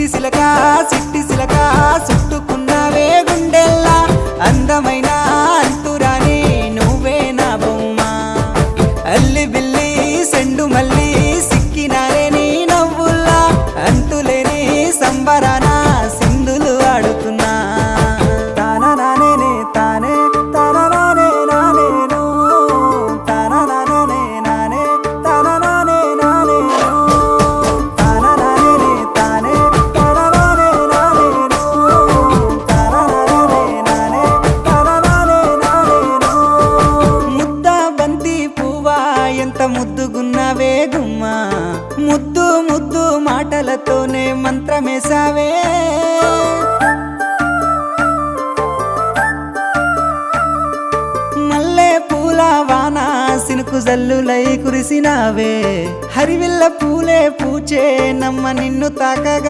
సిట్టి సిలక చుట్టుకున్నావే గుండెల్లా అందమైన అంతురాని నువ్వే నా బొమ్మ అల్లి బిల్లి సెండు మల్లి సిక్కినారే నీ నవ్వుల్లా అంతులేని సంబరాన సింధులు ఆడుతున్నా తానా నానే తానే తానా నానే నానేను తానా నానే నానే తానా నానే నానేను తానా నానే తానే తానా నానే నానేను తానా నానే నానే తానా నానే నానేను ముద్ద బంతి పువ్వా ఎంత ముద్దుగున్నావే గుమ్మా ముద్దు ముద్దు మాటలతోనే మంత్రమేసావే మల్లె పూల వాన సినుకు జల్లులై కురిసినావే హరివిల్ల పూలే పూచే నమ్మ నిన్ను తాకగా